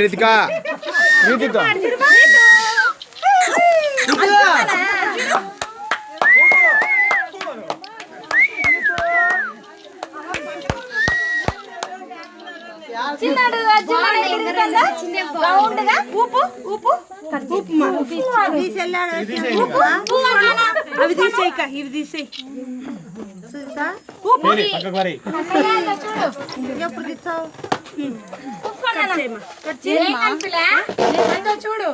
రితికా అవి తీసేయి ఇవి తీసేయి చూడు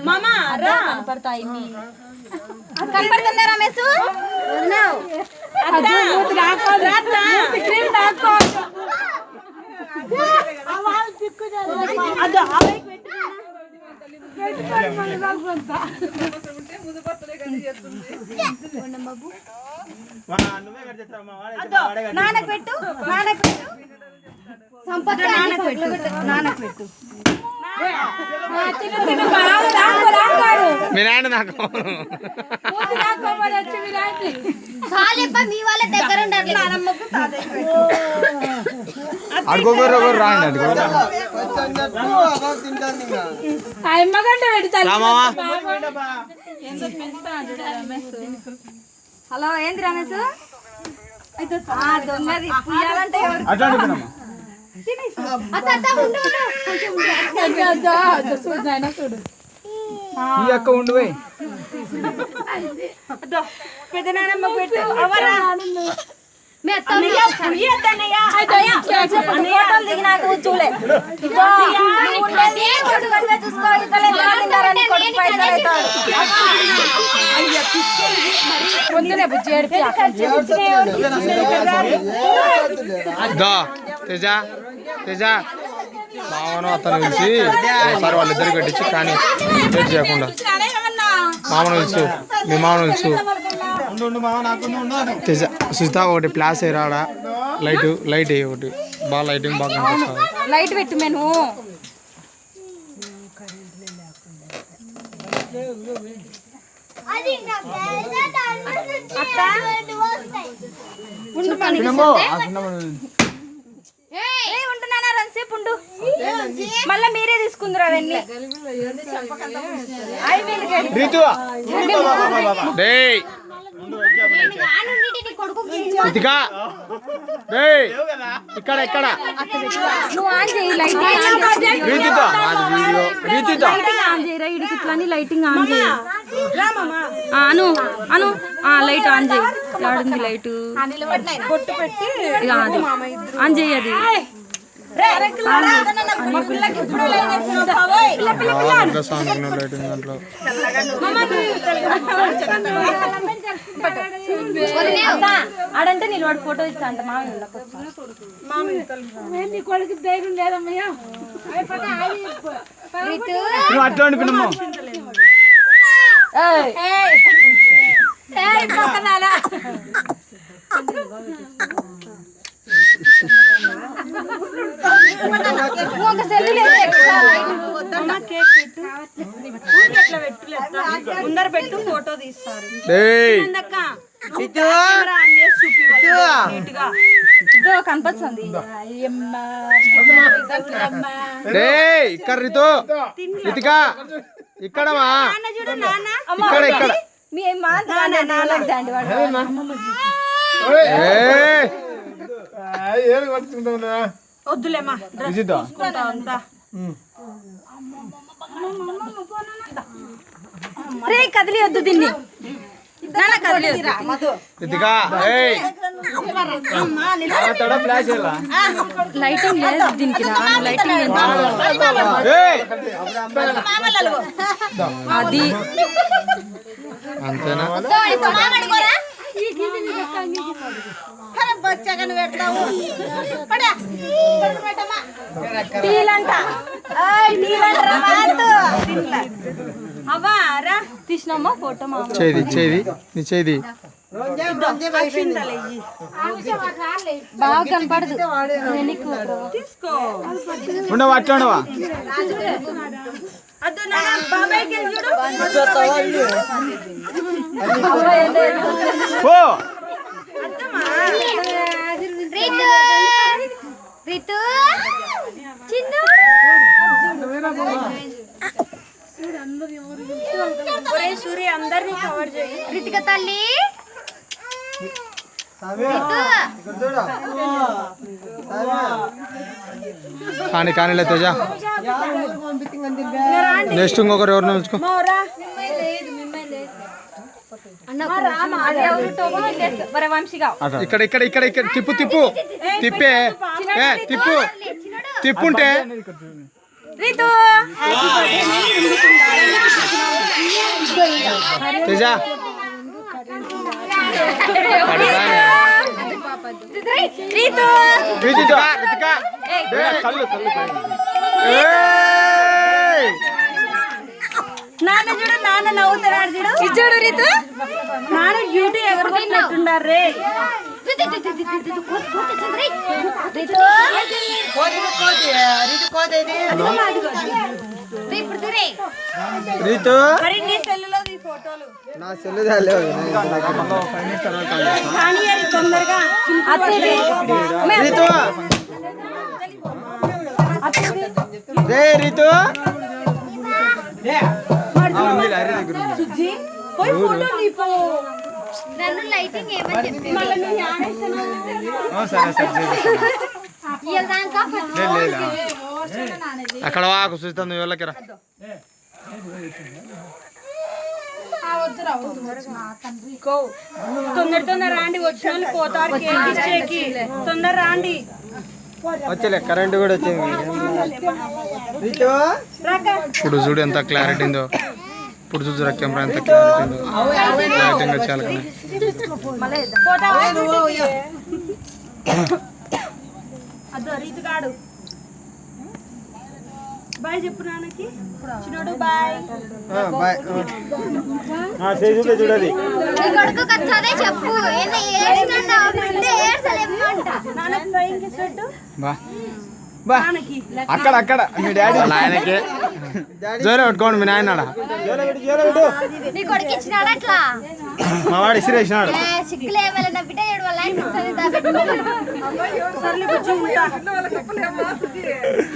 మామా కనపడతాయి కనపడుతుందా రమేష్ నాన్నకు పెట్టు నాన్నకు పెట్టు సంపద నాన్నకు పెట్టు నాన్నకు పెట్టు మీ నాన్న నాకు మీ వాళ్ళ దగ్గర అడుగురు రాండి హలో ఏంది రమేష్ దొంగది పుయ్యాలంటే ఈ అక్క ఉండు పెద్ద నాన్నమ్మ పెట్టు అవరా దిగినాకు చూలే మామను అతను పిలిచి ఒకసారి వాళ్ళిద్దరు పెట్టించి కానీ లేట్ చేయకుండా మామను పిలుచు మీ మామను పిలుచు తేజ సుజిత ఒకటి ప్లాస్ రాడా లైట్ ఒకటి బాగా లైటింగ్ బాగా కనిపిస్తుంది లైట్ పెట్టు మేము ఉంటున్నానా రంసేపు ఉండు మళ్ళా మీరే తీసుకుందరు అవన్నీ ఇక్కడ ఇక్కడ నువ్వు ఆన్ చేయి లైటింగ్ ఆన్ చేయరా ఇడికి ఇట్లా లైటింగ్ ఆన్ చేయి అను అను లైట్ ఆన్ చేయి ఆడుంది లైట్ ఆన్ చేయి అది ఆడంటే నిలబడి ఫోటో ఇస్తా అంట మామయ్య కొడుకు ధైర్యం లేదమ్మయ్యా ముందర పెట్టు ఫోటో తీస్తారు కనపడుతుంది ఇక్కడ రితు రితికా ఇక్కడమా ఇక్కడ ఇక్కడ మీ మాండి వద్దులేమా అంతా రే కదిలి వద్దు దీన్ని లైటింగ్ లేదు దీనికి లైటింగ్ అది అంతేనా? తీసినామా ఫోటో చేది నీ చేది బాగా కనపడదు. ఉండవా అట్లా ఉండవా? సూర్య అందరినీ కవర్ చేయి. రితిక తల్లి కానీ తేజ నెక్స్ట్ ఇంకొకరు ఎవరిని ఉంచుకో. ఇక్కడ ఇక్కడ ఇక్కడ ఇక్కడ తిప్పు తిప్పే తిప్పుంటే తేజ నాన్న చూడు, నాన్న నవ్వుతున్నాడు చూడు. ఇచ్చాడు రీతు. నాన్న డ్యూటీ ఎగరగొట్టినట్టున్నారే. రీతు మరి నీ సెల్లులో ఈ ఫోటోలు నా సెల్లు కానీ అది తొందరగా రీతు రీతు సుజ్జి పోయి ఫోటో నీపో. నన్ను లైటింగ్ ఏమని చెప్పి మళ్ళీ నీ ఆనేస్తున్నావు. అక్కడ వాకు చూస్తాను వెళ్ళకిరా. తొందర రాండి, వచ్చిన వాళ్ళు పోతారు కేక్ ఇచ్చేకి. తొందర రాండి. వచ్చలే కరెంట్ కూడా వచ్చింది. ఇప్పుడు చూడు ఎంత క్లారిటీ ఉందో. ఇప్పుడు చూసారా కెమెరా ఎంత క్లారిటీ ఉందో. లైటింగ్ వచ్చాలి. అదో రీతి కాడు. బాయ్ చెప్పు నాన్నకి. చిన్నోడు బాయ్. చూడాలి కొడుకు కచ్చాదే చెప్పు. నాన్న ఫ్లయింగ్ కిస్ పెట్టు. అక్కడ అక్కడ మీ డాడీ ఆయనకి జోరే పెట్టుకోండి. మీ నాయన నీ కొడుకు ఇచ్చినాడు అట్లా. మా వాడు ఇసిరేసినాడు. సిక్కులే నా బిడ్డ ఏడు వల్ల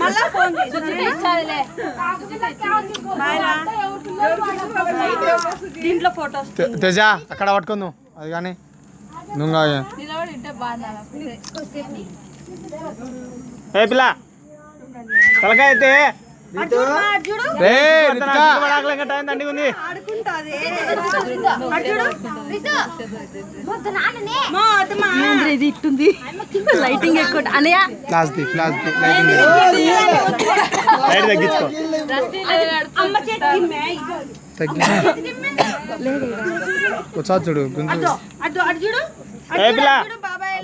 మళ్ళా ఫోన్ దీంట్లో ఫోటోస్ తేజ అక్కడ పట్టుకుందాం అది కానీ నువ్వు ఏ పిల్ల తలకాయ అయితే దండి ఉంది. ఇది ఇట్టుంది లైటింగ్ ఎక్కువ అనయ్య. క్లాస్ లైటింగ్ తగ్గించుకో. ఒకసారి చూడు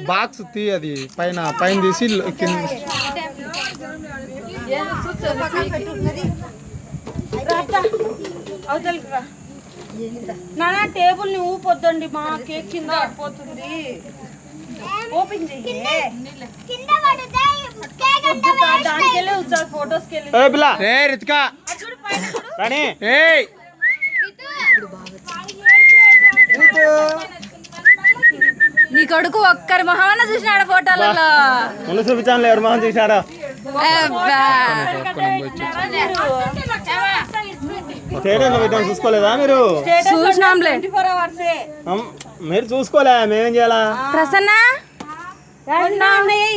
బాక్స్ తీ. అది పైన తీసి కింద నాన్న టేబుల్ ని ఊపొద్దండి, మా కేక్ కింద పడిపోతుంది. ఓపెన్ చెయ్యి. దానికెళ్ళి వచ్చారు ఫోటోస్కి వెళ్ళి. రితికా నీ కొడుకు ఒక్కరి మొహమన్న చూసినాడు ఫోటోలలో. చూపించాను ఎవరు మొహం చూసారా? చూసుకోలేదా మీరు? చూసినాంలే. మీరు చూసుకోలే, మేమేం చేయాలా? ప్రసన్న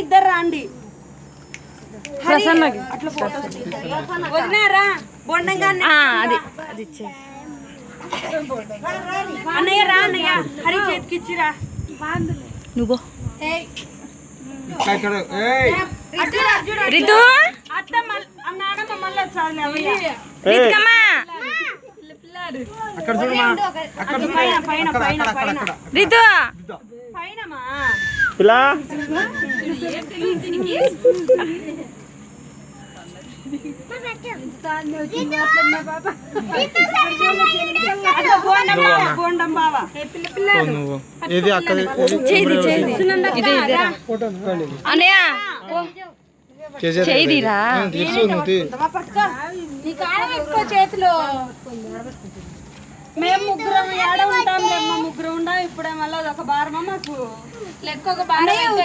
ఇద్దరు రాండి. ప్రసన్న అట్లా ఫోటోస్ వదినారా బొండంగా. అది అది ఇచ్చే అన్నయ్య రా. అన్నయ్య హరి చేతికి ఇచ్చిరా. నువ్వు రితు అత్త నానమ్మ మళ్ళీ వచ్చాలి. అక్కడ చూడు మా అక్కడ రితు పిల్ల నువ్వు ఏది అక్కడ చేదిరా చేతిలో మేము ముగ్గురం ఏడ ఉంటాం మా ముగ్గురు ఉండా ఇప్పుడే మళ్ళీ ఒక భారమా మాకు లెక్క ఒక భారం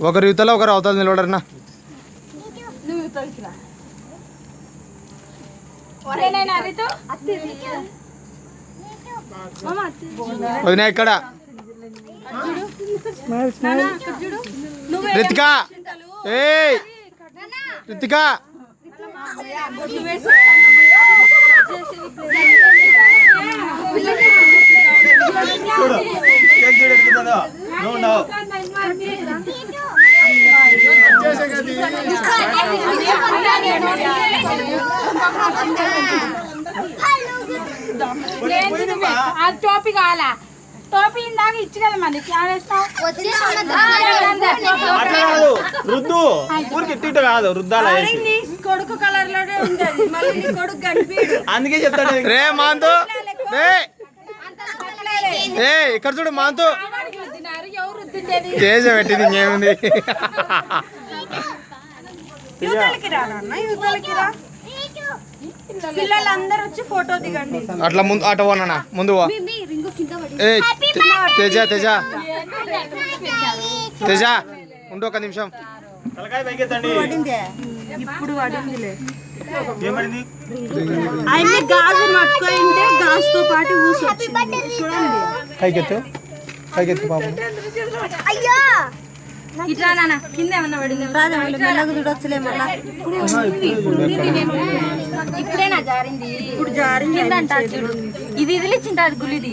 ఒకరు యువతలో ఒకరు అవతల నిలబడరన్నా నువ్వు యువతలకి రా వదినా ఇక్కడ రితికా ఏయ్ రితికా టోపీ కావాలా టోపీ ఇందాక ఇచ్చి కదా మనకి రుద్దు ఊరికి ఎత్తిట కాదు రుద్దాల కొడుకు కలర్ లోనే ఉండేది మళ్ళీ కొడుకు కనిపించడు అందుకే చెప్తాడు రే మాంతు ఏ ఇక్కడ చూడు మాంతు ఎవరు రుద్దిండేది తేజ పెట్టింది ఇంకేముంది యువతలకి రా నాన్న యువతలకి రా పిల్లలందరూ వచ్చి ఫోటో దిగండి అట్లా ముందు అటు పోనా ముందు పో ఏ తేజ తేజ తేజ ఉండు ఒక నిమిషం ఇప్పుడు పడిందిలే ఆయన్ని గాజు పట్టుకుంటే గాజుతో పాటు ఊసొచ్చింది చూడండి పైకెత్తు పైకెత్తు పాపం ఇట్లా నాన్న కింద ఏమన్నా పడింది మెల్లగా చూడొచ్చులే మళ్ళా ఇప్పుడేనా జారింది ఇప్పుడు జారింది చూడు ఇది ఇదిలిచ్చింది అది గులిది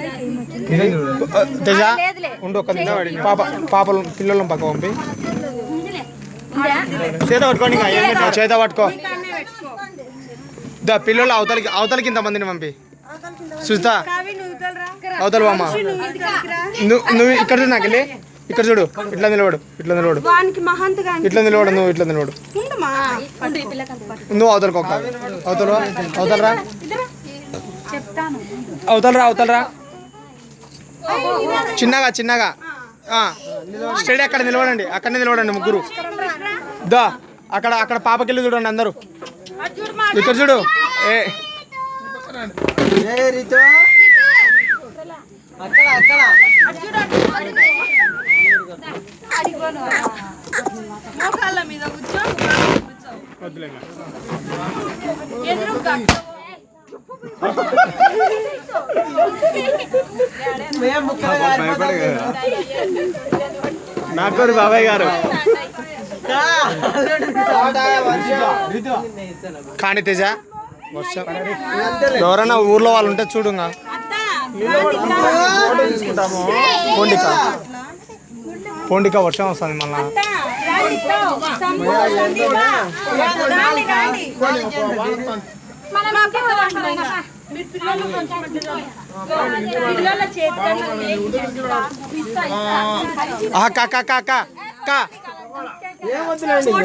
తేజ ఉండు ఒక నిమిషం పాప పాపలు పిల్లలను పక్క పంపి చేత పట్టుకోండి చేత పట్టుకో దా పిల్లలు అవతలకి ఇంతమందిని పంపి సుజిత అవతల బామ్మ నువ్వు ఇక్కడ చూడు నాకు వెళ్ళి ఇక్కడ చూడు ఇట్లా నిలబడు ఇట్లా నిలబడు ఇట్లా నిలబడు నువ్వు ఇట్లా నిలబడు నువ్వు అవతలకు ఒక అవతలరా అవతలరా చిన్నగా స్టడీ అక్కడ నిలబడండి అక్కడనే నిలబడండి ముగ్గురు దా అక్కడ పాపకెళ్ళి చూడండి అందరూ ఇక్కడ చూడు ఏ మోకాళ్ళ మీద కూర్చో నాకు బాబాయ్ గారు కానీ తేజ వర్షం ఎవరైనా ఊర్లో వాళ్ళు ఉంటే చూడుగా తీసుకుంటాము పోండిక వర్షం వస్తుంది మళ్ళా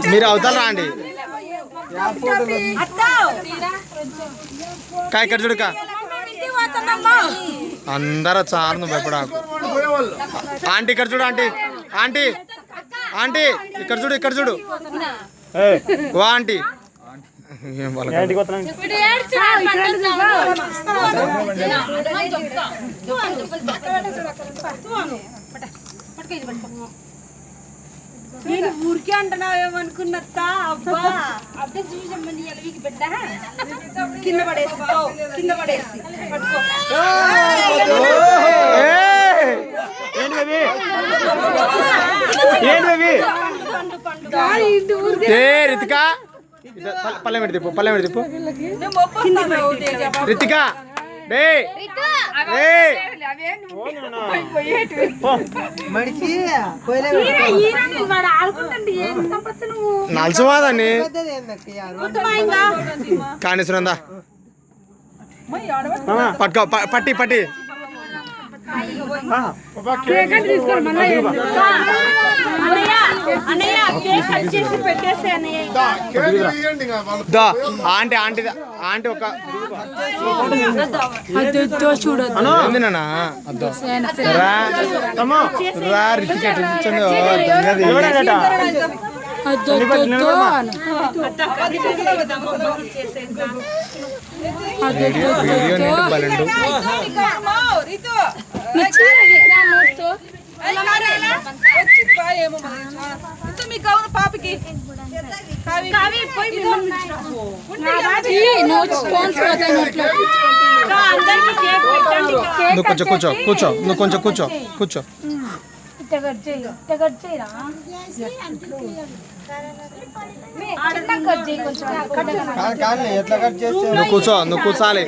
మీరు అవతల రాండి కా ఇక్కడ చూడు కా అందరూ చారు నువ్వు భయపడాకు ఆంటీ ఇక్కడ చూడు ఆంటీ ఇక్కడ చూడు వా ఆంటీ ఏం నేను ఊరికే అంటున్నావేమనుకున్నత్తా అబ్బా అబ్బా చూసమ్మని ఎలవికి పెట్టా కింద పడేసి పట్టుకో రితికా పల్లె తిప్పు రితికా నలుసుమాదని కానీ సునందా పట్టుకో పట్టి పట్టి అన్నయ్య కేక్ కట్ చేసి పెట్టేసే అన్నయ్య దా ఆంటీ ఆంటీ ఆంటీ ఒక ఏంది నాన్న అద్దో రా రా రిటికెట్ ఇచ్చాను బలండు పాపకి నువ్వు కొంచెం కూర్చో కూర్చో నువ్వు కొంచెం కూర్చో కూర్చో నువ్వు కూర్చో నువ్వు కూర్చోాలి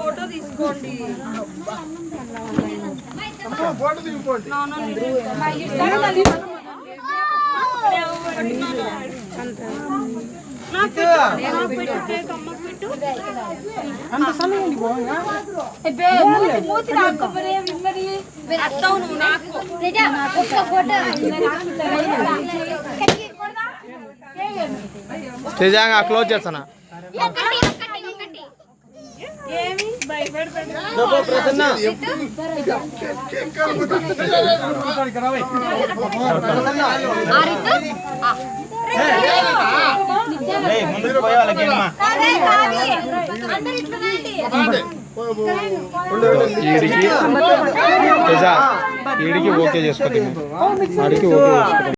ఫోటో తీసుకోండి నిజంగా క్లోజ్ చేస్తానా ఈడికి ఓకే చేసుకోండి ఆడికి ఓకే చేసుకోండి